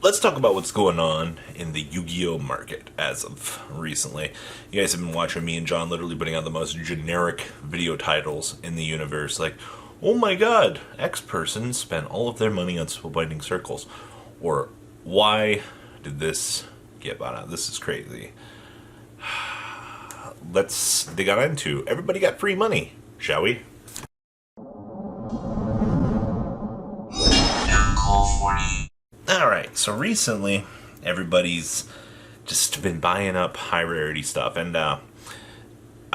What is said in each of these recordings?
let's talk about what's going on in the Yu-Gi-Oh market as of recently. You guys have been watching me and John literally putting out the most generic video titles in the universe, like, oh my god, X person spent all of their money on Spellbinding Circles. Or, why did this get bought out? This is crazy. Let's dig on into everybody got free money, shall we? Alright, so recently everybody's just been buying up high rarity stuff, and I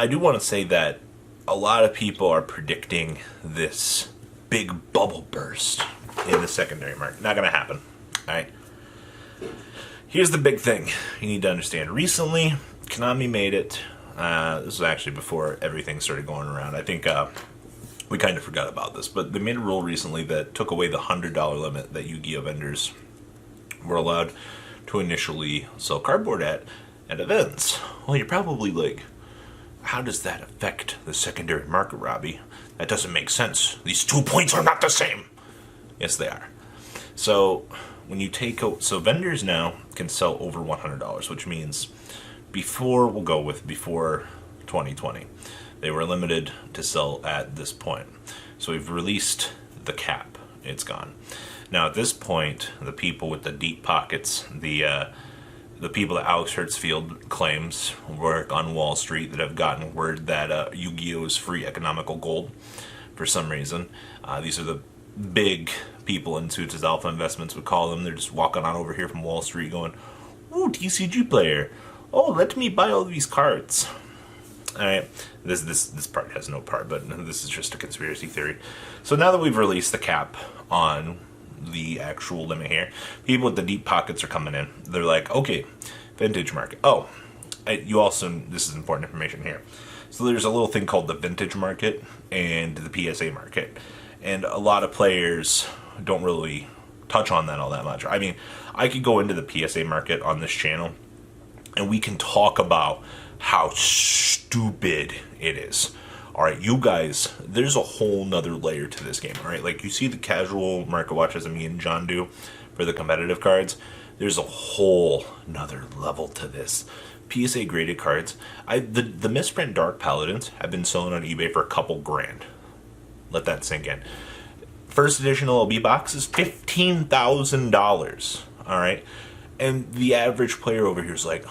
do want to say that a lot of people are predicting this big bubble burst in the secondary market. Not going to happen. Alright? Here's the big thing you need to understand. Recently, Konami made it. This was actually before everything started going around. I think we kind of forgot about this, but they made a rule recently that took away the $100 limit that Yu-Gi-Oh vendors were allowed to initially sell cardboard at events. Well, you're probably like, how does that affect the secondary market, Robbie? That doesn't make sense. These 2 points are not the same. Yes, they are. So when you take so vendors now can sell over $100, which means before 2020, they were limited to sell at this point. So we've released the cap. It's gone. Now at this point, the people with the deep pockets, the people that Alex Hertzfield claims work on Wall Street that have gotten word that Yu-Gi-Oh is free economical gold for some reason. These are the big people in suits, as Alpha Investments would call them. They're just walking on over here from Wall Street going, ooh, TCG player. Oh, let me buy all these cards. Alright, this part has no part, but this is just a conspiracy theory. So now that we've released the cap on the actual limit here, people with the deep pockets are coming in. They're like, okay, vintage market. Oh, this is important information here. So there's a little thing called the vintage market and the PSA market. And a lot of players don't really touch on that all that much. I mean, I could go into the PSA market on this channel and we can talk about how stupid it is. Alright, you guys, there's a whole nother layer to this game, alright? Like, you see the casual market watches that me and John do for the competitive cards. There's a whole nother level to this. PSA graded cards. The misprint Dark Paladins have been selling on eBay for a couple grand. Let that sink in. First edition LB box is $15,000, alright? And the average player over here is like,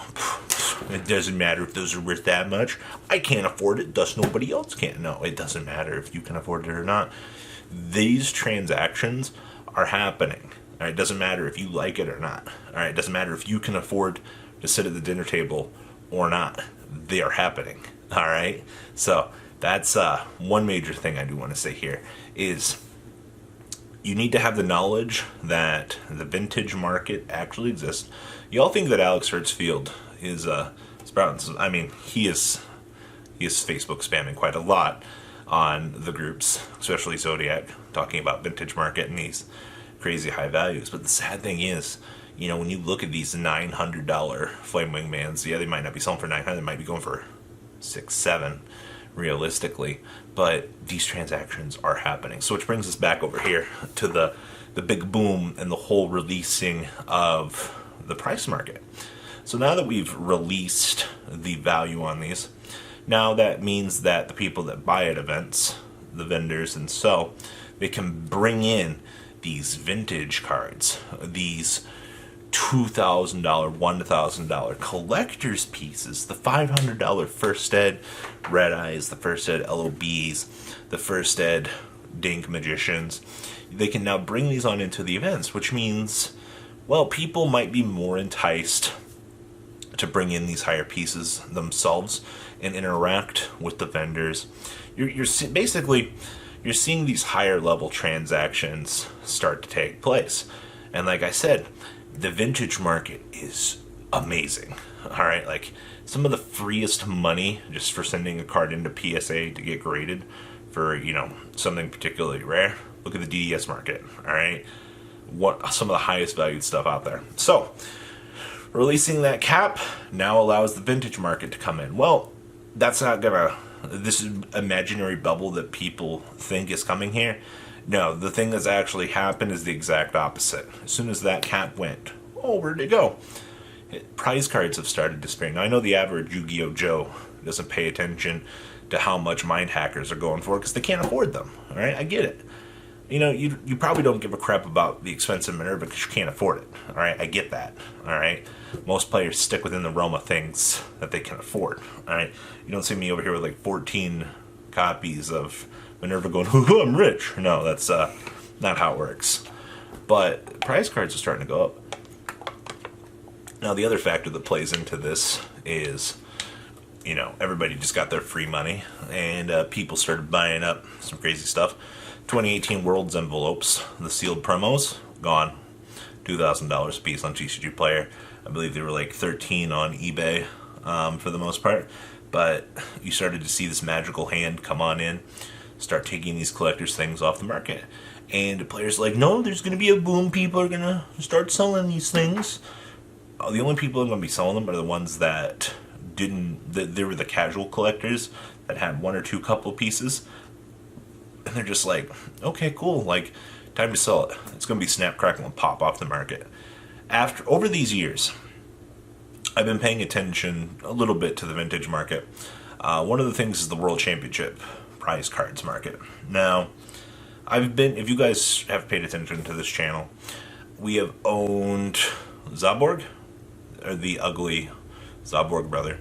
it doesn't matter if those are worth that much. I can't afford it, thus nobody else can. No, it doesn't matter if you can afford it or not. These transactions are happening. All right, it doesn't matter if you like it or not. All right, it doesn't matter if you can afford to sit at the dinner table or not. They are happening. All right, so that's one major thing I do want to say here is you need to have the knowledge that the vintage market actually exists. Y'all think that Alex Hertzfield is sprouting. I mean, he is Facebook spamming quite a lot on the groups, especially Zodiac, talking about vintage market and these crazy high values. But the sad thing is, you know, when you look at these $900 Flame Wingmans, yeah, they might not be selling for $900, they might be going for $6, $7, realistically. But these transactions are happening. So which brings us back over here to the big boom and the whole releasing of the price market. So now that we've released the value on these, now that means that the people that buy at events, the vendors and sell, they can bring in these vintage cards, these $2,000, $1,000 collector's pieces, the $500 First Ed Red Eyes, the First Ed LOBs, the First Ed Dink Magicians. They can now bring these on into the events, which means, well, people might be more enticed to bring in these higher pieces themselves and interact with the vendors. You're basically seeing these higher level transactions start to take place. And like I said, the vintage market is amazing. All right, like some of the freest money just for sending a card into PSA to get graded for, you know, something particularly rare. Look at the DDS market. All right, what some of the highest valued stuff out there. So releasing that cap now allows the vintage market to come in. Well, that's not gonna, this is imaginary bubble that people think is coming here. No, the thing that's actually happened is the exact opposite. As soon as that cap went, oh, where'd they go? Prize cards have started disappearing. Now, I know the average Yu-Gi-Oh! Joe doesn't pay attention to how much mind hackers are going for because they can't afford them. All right, I get it. You know, you probably don't give a crap about the expensive Minerva because you can't afford it. All right, I get that. All right, most players stick within the realm of things that they can afford. All right, you don't see me over here with like 14 copies of Minerva going, "Hoo, I'm rich." No, that's not how it works. But prize cards are starting to go up. Now, the other factor that plays into this is, you know, everybody just got their free money, and people started buying up some crazy stuff. 2018 Worlds envelopes, the sealed promos, gone. $2,000 a piece on TCG Player. I believe they were like 13 on eBay for the most part. But you started to see this magical hand come on in, start taking these collectors' things off the market. And the players are like, no, there's going to be a boom. People are going to start selling these things. The only people that are going to be selling them are the ones that they were the casual collectors that had one or two couple pieces. And they're just like, okay, cool, like, time to sell it. It's going to be snap, crackle, and pop off the market. Over these years, I've been paying attention a little bit to the vintage market. One of the things is the World Championship prize cards market. Now, if you guys have paid attention to this channel, we have owned Zaborg, or the ugly Zaborg brother,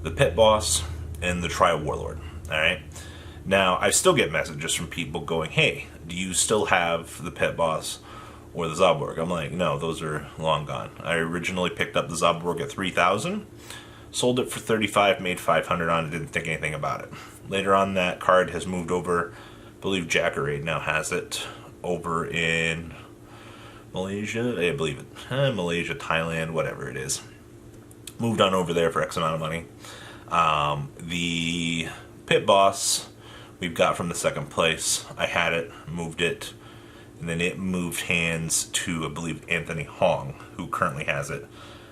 the Pit Boss, and the Trial Warlord. Alright? Now, I still get messages from people going, hey, do you still have the Pit Boss or the Zaborg? I'm like, no, those are long gone. I originally picked up the Zaborg at $3,000, sold it for $35, made $500 on it, didn't think anything about it. Later on, that card has moved over. I believe Jackarade now has it over in Malaysia. I believe it. Malaysia, Thailand, whatever it is. Moved on over there for X amount of money. The Pit Boss we've got from the second place. I had it, moved it, and then it moved hands to, I believe, Anthony Hong, who currently has it.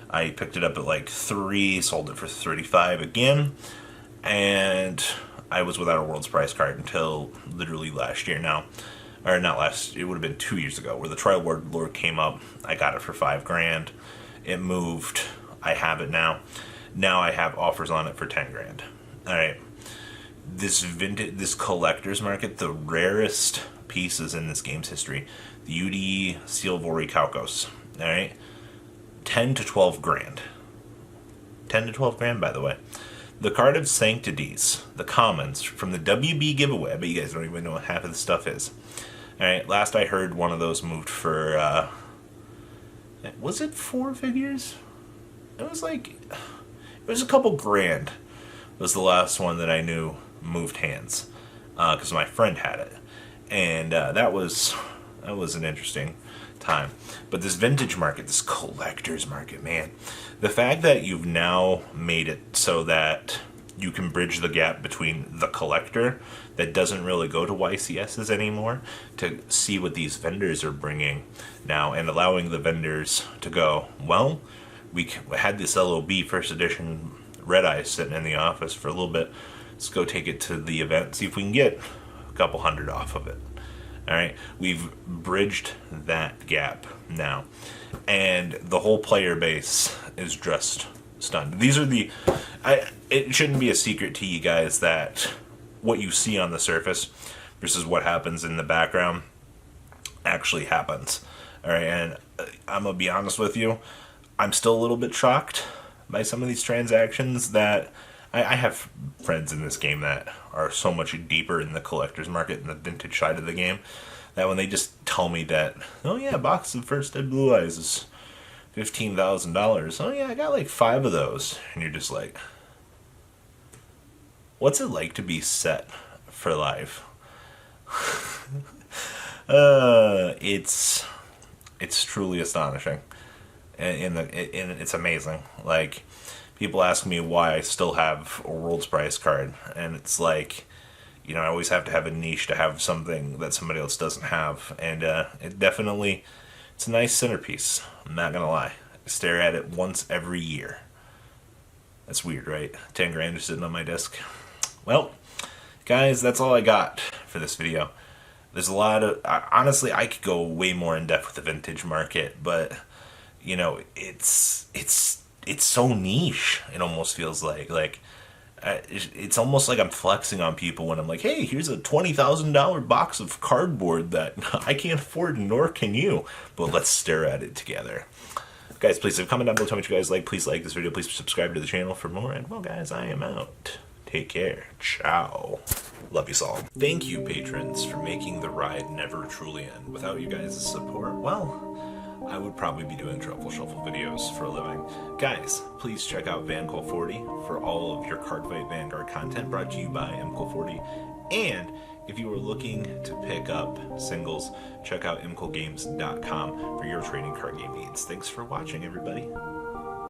I picked it up at like $3, sold it for $35 again, and I was without a World's Prize card until literally last year now. Or not last, it would have been 2 years ago, where the Trial Warlord came up. I got it for $5,000. It moved. I have it now. Now I have offers on it for $10,000. Alright. This collector's market, the rarest pieces in this game's history, the UD Silvori Kaukos, all right, 10 to 12 grand. 10 to 12 grand, by the way. The Card of Sanctities, the commons from the WB giveaway. I bet you guys don't even know what half of the stuff is. All right, last I heard, one of those moved for, was it 4 figures? It was a couple grand. Was the last one that I knew moved hands, because my friend had it, and that was an interesting time. But this vintage market, this collector's market, man, the fact that you've now made it so that you can bridge the gap between the collector that doesn't really go to YCSs anymore to see what these vendors are bringing now, and allowing the vendors to go, well, we had this LOB first edition Red Eye sitting in the office for a little bit. Let's go take it to the event, see if we can get a couple hundred off of it. All right, we've bridged that gap now, and the whole player base is just stunned. These are it shouldn't be a secret to you guys that what you see on the surface versus what happens in the background actually happens. All right, and I'm gonna be honest with you, I'm still a little bit shocked by some of these transactions that I have friends in this game that are so much deeper in the collector's market and the vintage side of the game that when they just tell me that, oh yeah, a box of First Dead Blue Eyes is $15,000. Oh yeah, I got like 5 of those. And you're just like, what's it like to be set for life? It's truly astonishing. And it's amazing. Like, people ask me why I still have a World's Prize card, and it's like, you know, I always have to have a niche to have something that somebody else doesn't have, and it's a nice centerpiece. I'm not gonna lie. I stare at it once every year. That's weird, right? $10,000 is sitting on my desk. Well, guys, that's all I got for this video. There's a lot of, honestly, I could go way more in depth with the vintage market, but it's so niche. It almost feels like it's almost like I'm flexing on people when I'm like, hey, here's a $20,000 box of cardboard that I can't afford, nor can you. But let's stare at it together. Guys, please leave a comment down below. Tell me what you guys like. Please like this video. Please subscribe to the channel for more. And well, guys, I am out. Take care. Ciao. Love you all. Thank you, patrons, for making the ride never truly end. Without you guys' support, well, I would probably be doing Truffle Shuffle videos for a living. Guys, please check out VanCool40 for all of your Cardfight Vanguard content brought to you by MCool40. And if you are looking to pick up singles, check out mcoolgames.com for your trading card game needs. Thanks for watching, everybody.